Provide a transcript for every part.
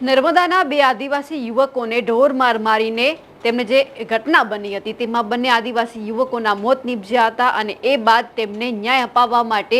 નર્મદાના બે આદિવાસી યુવકોને ઢોર માર મારીને તેમને જે ઘટના બની હતી તેમાં બંને આદિવાસી યુવકોના મોત નીપજ્યા હતા અને એ બાદ તેમને ન્યાય અપાવવા માટે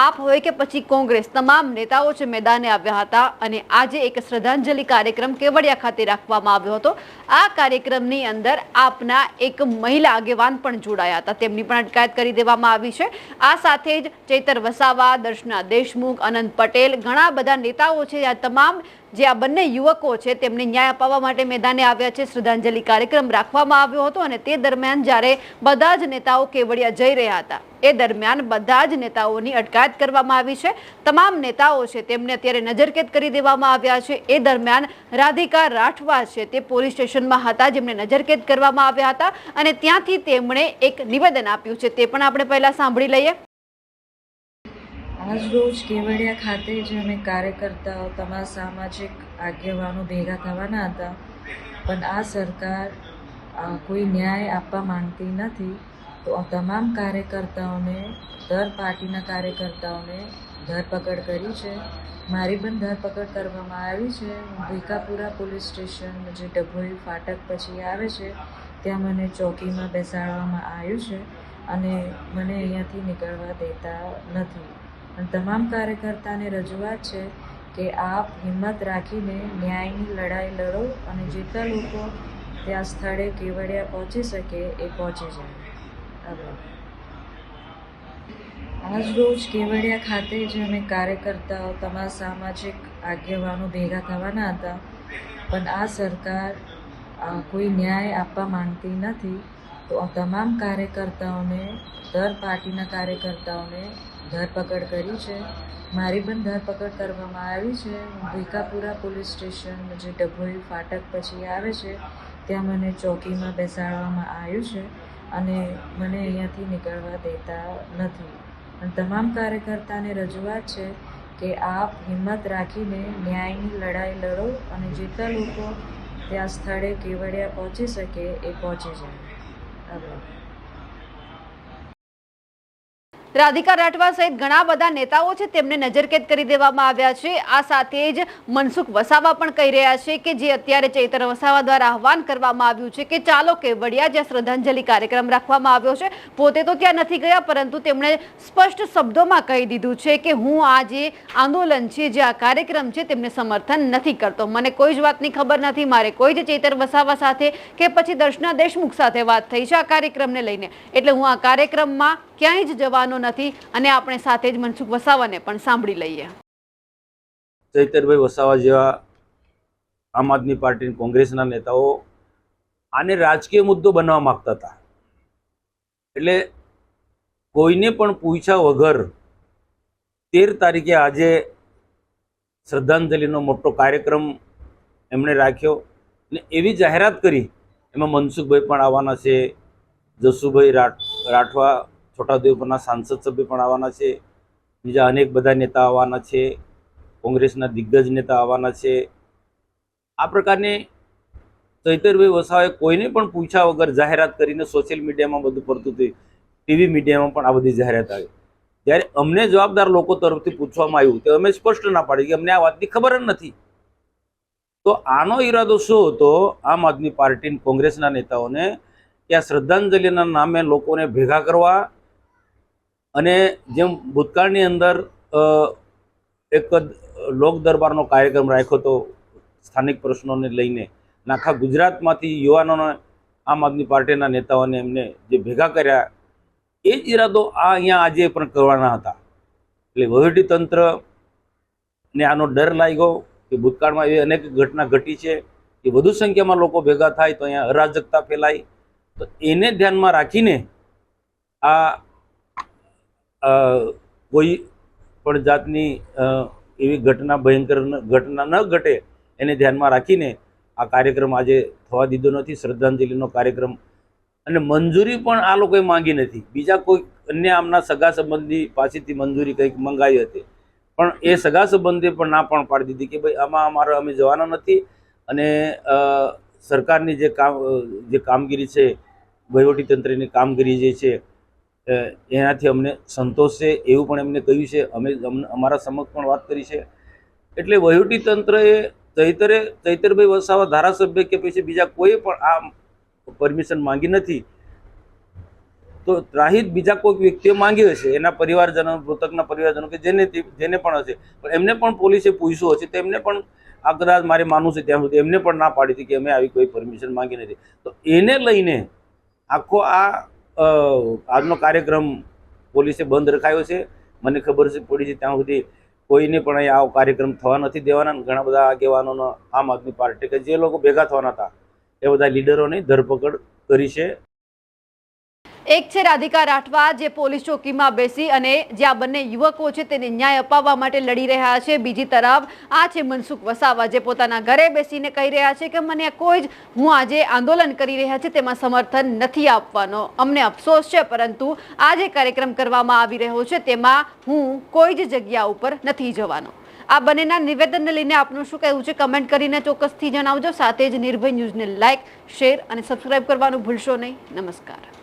આપ હોય કે પછી કોંગ્રેસ તમામ નેતાઓ જે મેદાને આવ્યા હતા અને આજે એક શ્રદ્ધાંજલિ કાર્યક્રમ કેવડિયા ખાતે રાખવામાં આવ્યો હતો। આ કાર્યક્રમની અંદર આપના એક મહિલા આગેવાન પણ જોડાયા હતા, તેમની પણ અટકાયત કરી દેવામાં આવી છે। આ સાથે જ ચૈતર વસાવા, દર્શના દેશમુખ, અનંત પટેલ, ઘણા બધા નેતાઓ છે। આ તમામ જે આ બંને યુવકો છે તેમને ન્યાય અપાવવા માટે મેદાને આવ્યા છે। શ્રદ્ધાંજલિ કાર્યક્રમ રાખવામાં આવ્યો હતો અને તે દરમિયાન જ્યારે બધા જ નેતાઓ કેવડિયા જઈ રહ્યા હતા એ દરમિયાન બધા જ નેતાઓની અટકાયત કરવામાં આવી છે। તમામ નેતાઓ છે તેમને અત્યારે નજરકેદ કરી દેવામાં આવ્યા છે। એ દરમિયાન રાધિકા રાઠવા છે તે પોલીસ સ્ટેશનમાં હતા, જેમને નજરકેદ કરવામાં આવ્યા હતા અને ત્યાંથી તેમણે એક નિવેદન આપ્યું છે, તે પણ આપણે પહેલા સાંભળી લઈએ। આજ રોજ કેવડિયા ખાતે જે અમે કાર્યકર્તાઓ તમામ સામાજિક આગેવાનો ભેગા થવાના હતા, પણ આ સરકાર કોઈ ન્યાય આપવા માંગતી નથી। તો તમામ કાર્યકર્તાઓને, દર પાર્ટીના કાર્યકર્તાઓને ધરપકડ કરી છે। મારી પણ ધરપકડ કરવામાં આવી છે। ભીખાપુરા પોલીસ સ્ટેશન જે ડભોઈ ફાટક પછી આવે છે ત્યાં મને ચોકીમાં બેસાડવામાં આવ્યું છે અને મને અહીંયાથી નીકળવા દેતા નથી। અને તમામ કાર્યકર્તાને રજૂઆત છે કે આપ હિંમત રાખીને ન્યાયની લડાઈ લડો અને જેટલા લોકો ત્યાં સ્થળે કેવડિયા પહોંચી શકે એ પહોંચી જાય। આજ રોજ કેવડિયા ખાતે જે અમે કાર્યકર્તાઓ તમામ સામાજિક આગેવાનો ભેગા થવાના હતા, પણ આ સરકાર કોઈ ન્યાય આપવા માંગતી નથી। તો તમામ કાર્યકર્તાઓને, દર પાર્ટીના કાર્યકર્તાઓને ધરપકડ કરી છે। મારી પણ ધરપકડ કરવામાં આવી છે। ભીખાપુરા પોલીસ સ્ટેશન જે ડભોઈ ફાટક પછી આવે છે ત્યાં મને ચોકીમાં બેસાડવામાં આવ્યું છે અને મને અહીંયાથી નીકળવા દેતા નથી। અને તમામ કાર્યકર્તાને રજૂઆત છે કે આપ હિંમત રાખીને ન્યાયની લડાઈ લડો અને જેટલા લોકો ત્યાં સ્થળે કેવડિયા પહોંચી શકે એ પહોંચી જાય। રાધિકા રાઠવા સહિત ઘણા બધા નેતાઓ છે તેમને નજરકેદ કરી દેવામાં આવ્યા છે। આ સાથે જ મનસુખ વસાવા પણ કહી રહ્યા છે કે જે અત્યારે ચૈતર વસાવા દ્વારા આહવાન કરવામાં આવ્યું છે કે ચાલો કેવડિયા, જ્યાં શ્રદ્ધાંજલિ કાર્યક્રમ રાખવામાં આવ્યો છે, પોતે તો ત્યાં નથી ગયા પરંતુ તેમણે સ્પષ્ટ શબ્દોમાં કહી દીધું છે કે હું આ જે આંદોલન છે, જે આ કાર્યક્રમ છે તેમને સમર્થન નથી કરતો। મને કોઈ જ વાતની ખબર નથી, મારે કોઈ જ ચૈતર વસાવા સાથે કે પછી દર્શના દેશમુખ સાથે વાત થઈ છે આ કાર્યક્રમને લઈને, એટલે હું આ કાર્યક્રમમાં ક્યાંય જ જવાનો નથી। અને આપણે સાથે જ મનસુખ વસાવાને પણ સાંભળી લઈએ। ચૈતરભાઈ વસાવા જેવા આમ આદમી પાર્ટી કોંગ્રેસના નેતાઓ આને રાજકીય મુદ્દો બનવા માંગતા હતા, એટલે કોઈને પણ પૂછ્યા વગર 13 તારીખે આજે શ્રદ્ધાંજલિનો મોટો કાર્યક્રમ એમણે રાખ્યો અને એવી જાહેરાત કરી, એમાં મનસુખભાઈ પણ આવવાના છે, જસુભાઈ રાઠવા છોટાઉદેપુરના સાંસદ સભ્ય પણ આવવાના છે, બીજા અનેક બધા નેતા આવવાના છે, કોંગ્રેસના દિગ્ગજ નેતા આવવાના છે। આ પ્રકારની ચૈતરભાઈ વસાવાએ કોઈને પણ પૂછ્યા વગર જાહેરાત કરીને સોશિયલ મીડિયામાં બધું પડતું હતું, ટીવી મીડિયામાં પણ આ બધી જાહેરાત આવી। જ્યારે અમને જવાબદાર લોકો તરફથી પૂછવામાં આવ્યું તો અમે સ્પષ્ટ ના પાડી કે અમને આ વાતની ખબર જ નથી। તો આનો ઈરાદો શું હતો આમ આદમી પાર્ટી કોંગ્રેસના નેતાઓને કે આ શ્રદ્ધાંજલિના નામે લોકોને ભેગા કરવા અને જેમ ભૂતકાળની અંદર એક લોક દરબારનો કાર્યક્રમ રાખ્યો હતો સ્થાનિક પ્રશ્નોને લઈને, આખા ગુજરાતમાંથી યુવાનોને આમ આદમી પાર્ટીના નેતાઓને એમને જે ભેગા કર્યા, એ જ ઈરાદો અહીંયા આજે પણ કરવાના હતા। એટલે વહીવટીતંત્રને આનો ડર લાગ્યો કે ભૂતકાળમાં એવી અનેક ઘટના ઘટી છે કે વધુ સંખ્યામાં લોકો ભેગા થાય તો અહીંયા અરાજકતા ફેલાય, તો એને ધ્યાનમાં રાખીને આ કોઈ પણ જાતની એવી ઘટના, ભયંકર ઘટના ન ઘટે એને ધ્યાનમાં રાખીને આ કાર્યક્રમ આજે થવા દીધો નથી, શ્રદ્ધાંજલિનો કાર્યક્રમ। અને મંજૂરી પણ આ લોકોએ માંગી નથી, બીજા કોઈ અન્ય આમના સગા સંબંધી પાસેથી મંજૂરી કંઈક મંગાવી હતી, પણ એ સગા સંબંધી પણ ના પણ પાડી દીધી કે ભાઈ આમાં અમે જવાના નથી અને સરકારની જે કામગીરી છે, વહીવટીતંત્રની કામગીરી જે છે એનાથી અમને સંતોષ છે એવું પણ એમને કહ્યું છે। અમે અમારા સમક્ષ પણ વાત કરી છે। એટલે વહીવટીતંત્રએ ચૈતરભાઈ વસાવા ધારાસભ્ય કે પછી બીજા કોઈ પણ આ પરમિશન માંગી નથી. તો ત્રાહિત બીજા કોઈક વ્યક્તિએ માંગી હશે, એના પરિવારજનો, મૃતકના પરિવારજનો કે જેને પણ હશે, પણ એમને પણ પોલીસે પૂછ્યું હશે, તો એમને પણ આ કદાચ મારે માનવું છે ત્યાં સુધી એમને પણ ના પાડી હતી કે અમે આવી કોઈ પરમિશન માંગી નથી. તો એને લઈને આખો આજનો કાર્યક્રમ પોલીસે બંધ રખાયો છે. મને ખબર પડી છે ત્યાં સુધી કોઈને પણ અહીં આવો કાર્યક્રમ થવા નથી દેવાના. ઘણા બધા આગેવાનોનો આમ આદમી પાર્ટી કે જે લોકો ભેગા થવાના હતા એ બધા લીડરોની ધરપકડ કરી છે. એક છે રાધિકા રાઠવા, જે પોલીસ ચોકીમાં બેસી અને જે આ બંને યુવકો છે તેને ન્યાય અપાવવા માટે લડી રહ્યા છે. બીજી તરફ આ છે મનસુખ વસાવા, જે પોતાના ઘરે બેસીને કહી રહ્યા છે કે મને કોઈ જ હું આજે આંદોલન કરી રહ્યા છે તેમાં સમર્થન નથી આપવાનો. અમને અફસોસ છે, પરંતુ આ જે કાર્યક્રમ કરવામાં આવી રહ્યો છે તેમાં હું કોઈ જ જગ્યા ઉપર નથી જવાનો. આ બંનેના નિવેદનને લઈને આપનું શું કહેવું છે કમેન્ટ કરીને ચોક્કસથી જણાવજો. સાથે જ નિર્ભય ન્યૂઝને લાઇક, શેર અને સબસ્ક્રાઇબ કરવાનું ભૂલશો નહીં. નમસ્કાર.